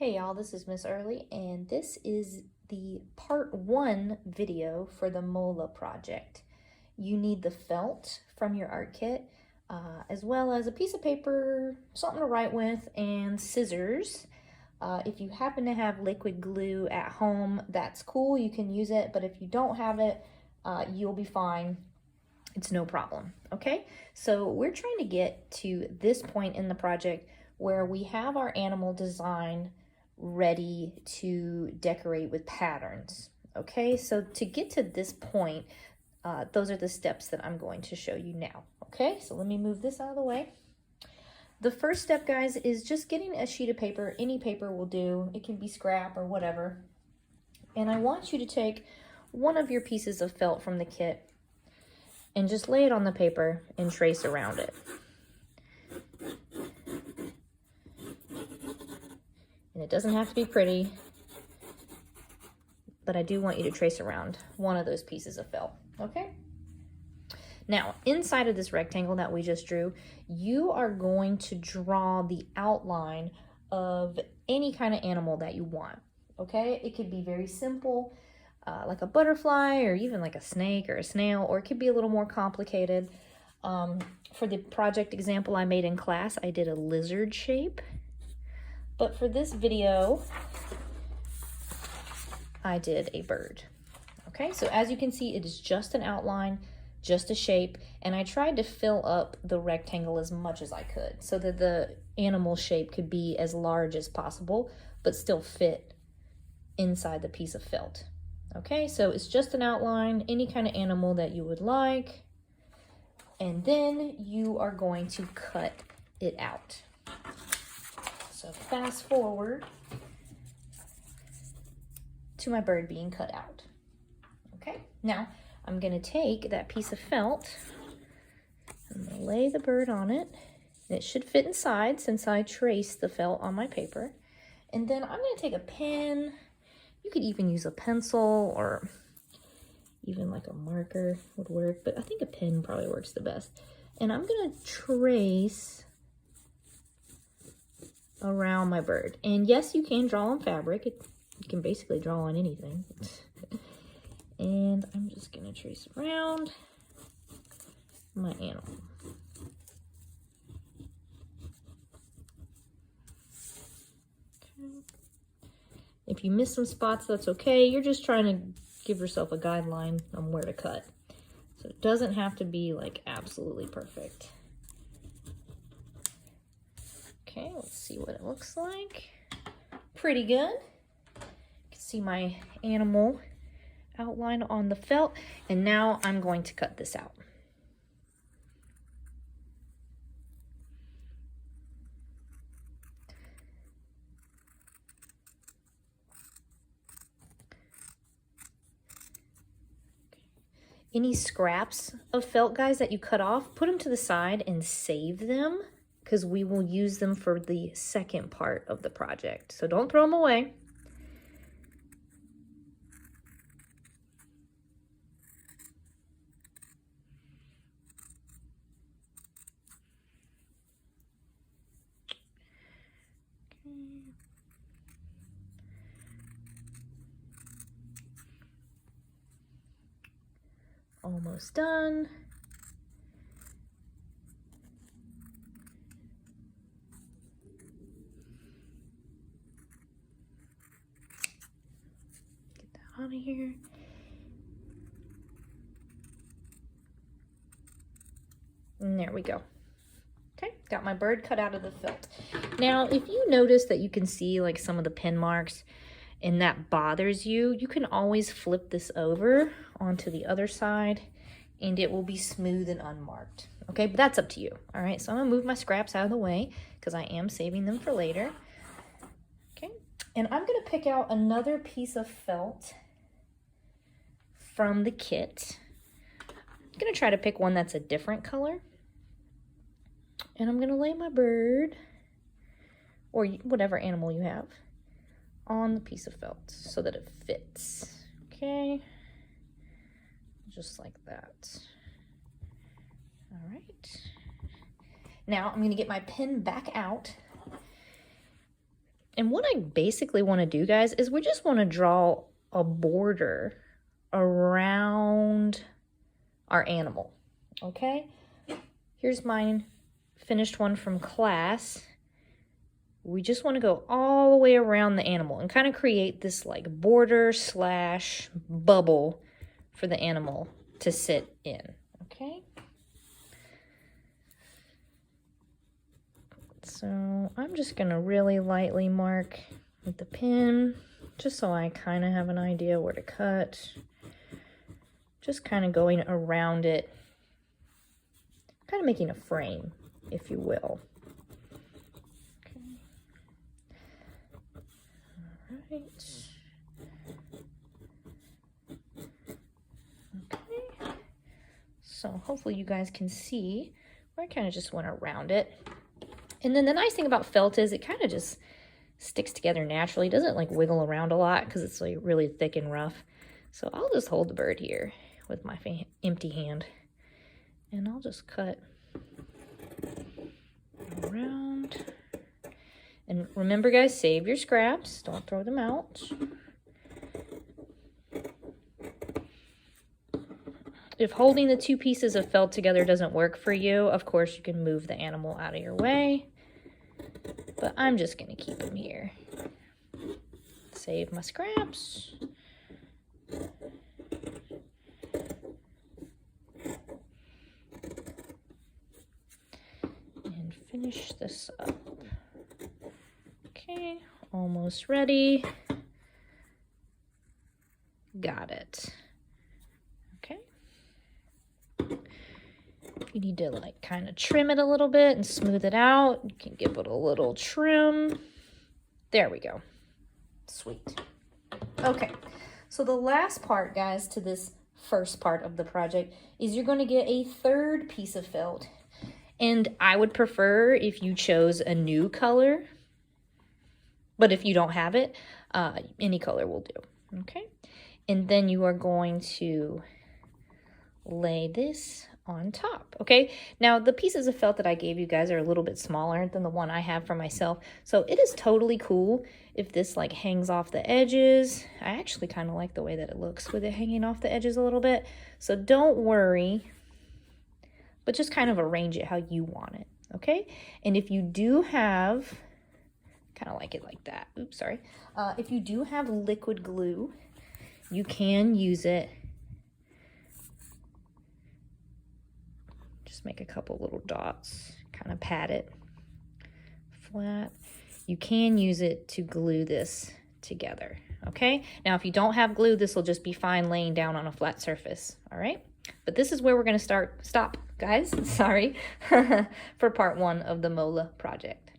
Hey y'all, this is Miss Early, and this is the part 1 video for the Mola project. You need the felt from your art kit, as well as a piece of paper, something to write with, and scissors. If you happen to have liquid glue at home, that's cool, you can use it, but if you don't have it, you'll be fine. It's no problem, okay? So we're trying to get to this point in the project where we have our animal design ready to decorate with patterns. Okay, so to get to this point, those are the steps that I'm going to show you now. Okay, so let me move this out of the way. The first step, guys, is just getting a sheet of paper. Any paper will do. It can be scrap or whatever. And I want you to take one of your pieces of felt from the kit and just lay it on the paper and trace around it. And it doesn't have to be pretty, but I do want you to trace around one of those pieces of felt, okay? Now, inside of this rectangle that we just drew, you are going to draw the outline of any kind of animal that you want, okay? It could be very simple, like a butterfly or even like a snake or a snail, or it could be a little more complicated. For the project example I made in class, I did a lizard shape. But for this video, I did a bird. Okay, so as you can see, it is just an outline, just a shape, and I tried to fill up the rectangle as much as I could so that the animal shape could be as large as possible, but still fit inside the piece of felt. Okay, so it's just an outline, any kind of animal that you would like, and then you are going to cut it out. So fast forward to my bird being cut out. Okay, now I'm gonna take that piece of felt, I'm gonna lay the bird on it. It should fit inside since I traced the felt on my paper. And then I'm gonna take a pen. You could even use a pencil or even like a marker would work, but I think a pen probably works the best. And I'm gonna trace around my bird. And yes, you can draw on fabric. You can basically draw on anything. And I'm just gonna trace around my animal. Okay. If you miss some spots, that's okay. You're just trying to give yourself a guideline on where to cut. So it doesn't have to be like absolutely perfect. Okay, let's see what it looks like. Pretty good. You can see my animal outline on the felt, and now I'm going to cut this out. Any scraps of felt, guys, that you cut off, put them to the side and save them, because we will use them for the second part of the project. So don't throw them away. Okay. Almost done. Out of here. And there we go. Okay, got my bird cut out of the felt. Now, if you notice that you can see like some of the pen marks and that bothers you, you can always flip this over onto the other side and it will be smooth and unmarked. Okay, but that's up to you. All right, so I'm gonna move my scraps out of the way because I am saving them for later. Okay, and I'm gonna pick out another piece of felt from the kit. I'm gonna try to pick one that's a different color. And I'm gonna lay my bird, or whatever animal you have, on the piece of felt so that it fits. Okay, just like that. All right. Now I'm gonna get my pen back out And what I basically want to do, guys, is we just want to draw a border around our animal, okay? Here's mine, finished one from class. We just want to go all the way around the animal and kind of create this like border slash bubble for the animal to sit in, okay? So I'm just going to really lightly mark with the pen, just so I kind of have an idea where to cut. Just kind of going around it, kind of making a frame, if you will. Okay. All right. Okay. So hopefully you guys can see where I kind of just went around it. And then the nice thing about felt is it kind of just sticks together naturally. It doesn't like wiggle around a lot because it's like really thick and rough. So I'll just hold the bird here with my empty hand, and I'll just cut around. And remember, guys, save your scraps. Don't throw them out. If holding the two pieces of felt together doesn't work for you, of course, you can move the animal out of your way. But I'm just going to keep them here. Save my scraps. And finish this up. Okay, almost ready. Got it. Okay. You need to like kind of trim it a little bit and smooth it out. You can give it a little trim. There we go. Sweet. Okay, so the last part, guys, to this first part of the project is you're going to get a third piece of felt. And I would prefer if you chose a new color, but if you don't have it, any color will do. Okay, and then you are going to lay this on top. Okay, now the pieces of felt that I gave you guys are a little bit smaller than the one I have for myself, so it is totally cool if this like hangs off the edges. I actually kind of like the way that it looks with it hanging off the edges a little bit, so don't worry, but just kind of arrange it how you want it. Okay, and if you do have, kind of like it like that, oops, sorry, if you do have liquid glue, you can use it. Just make a couple little dots, kind of pat it flat. You can use it to glue this together, okay? Now, if you don't have glue, this will just be fine laying down on a flat surface, all right? But this is where we're gonna stop, guys, sorry, for part one of the Mola project.